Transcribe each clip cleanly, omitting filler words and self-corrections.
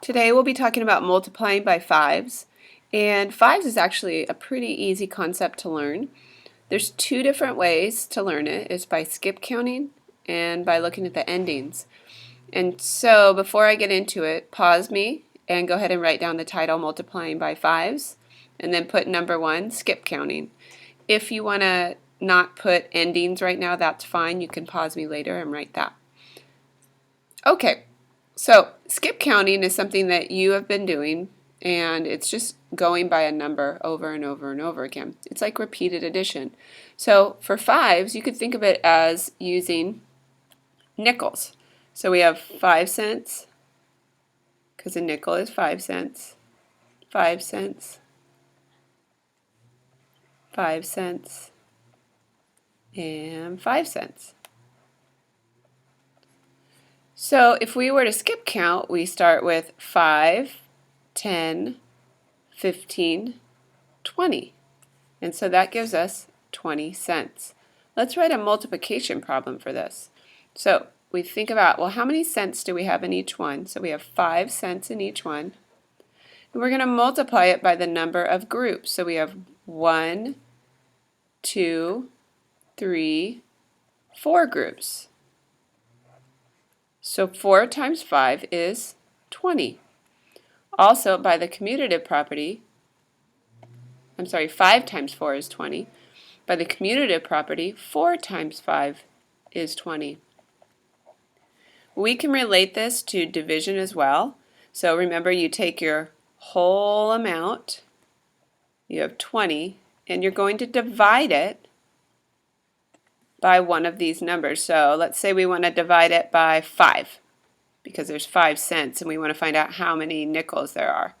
Today we'll be talking about multiplying by fives, and fives is actually a pretty easy concept to learn. There's two different ways to learn it. It's by skip counting and by looking at the endings. And so before I get into it, pause me and go ahead and write down the title, Multiplying by Fives, and then put number 1, skip counting. If you want to not put endings right now, that's fine. You can pause me later and write that. Okay. So skip counting is something that you have been doing, and it's just going by a number over and over and over again. It's like repeated addition. So for fives, you could think of it as using nickels. So we have 5 cents, because a nickel is 5 cents, 5 cents, 5 cents, and 5 cents. So if we were to skip count, we start with 5, 10, 15, 20. And so that gives us 20 cents. Let's write a multiplication problem for this. So we think about, well, how many cents do we have in each one? So we have 5 cents in each one. And we're going to multiply it by the number of groups. So we have 1, 2, 3, 4 groups. So 4 times 5 is 20. Also, by the commutative property, 5 times 4 is 20. By the commutative property, 4 times 5 is 20. We can relate this to division as well. So remember, you take your whole amount, you have 20, and you're going to divide it by one of these numbers. So let's say we want to divide it by 5 because there's 5 cents and we want to find out how many nickels there are.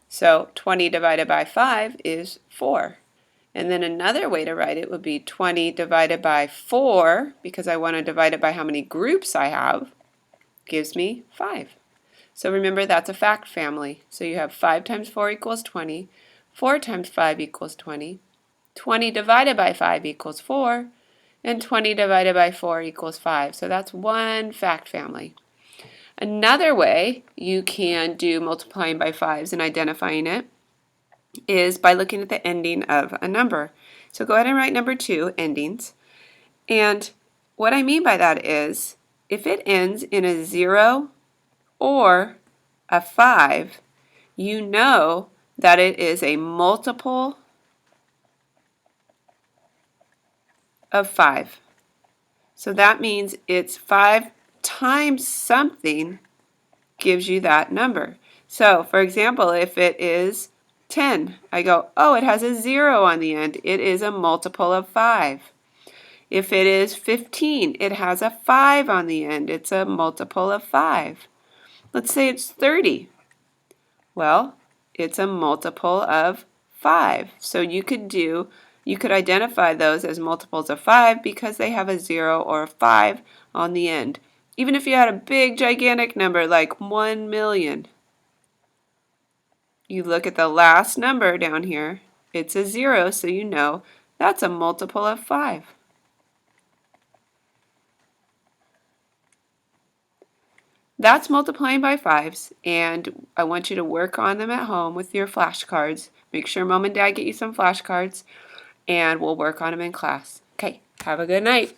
So 20 divided by 5 is 4. And then another way to write it would be 20 divided by 4, because I want to divide it by how many groups I have, gives me 5. So remember, that's a fact family. So you have 5 times 4 equals 20, 4 times 5 equals 20, 20 divided by 5 equals 4, and 20 divided by 4 equals 5. So that's one fact family. Another way you can do multiplying by fives and identifying it is by looking at the ending of a number. So go ahead and write number 2, endings. And what I mean by that is, if it ends in a 0 or a 5, you know that it is a multiple of 5. So that means it's 5 times something gives you that number. So for example, if it is 10, I go, oh, it has a 0 on the end. It is a multiple of 5. If it is 15, it has a 5 on the end. It's a multiple of 5. Let's say it's 30. Well, it's a multiple of 5. So you could identify those as multiples of 5 because they have a 0 or a 5 on the end. Even if you had a big, gigantic number like 1 million, you look at the last number down here, it's a 0, so you know that's a multiple of 5. That's multiplying by fives, and I want you to work on them at home with your flashcards. Make sure Mom and Dad get you some flashcards, and we'll work on them in class. Okay, have a good night.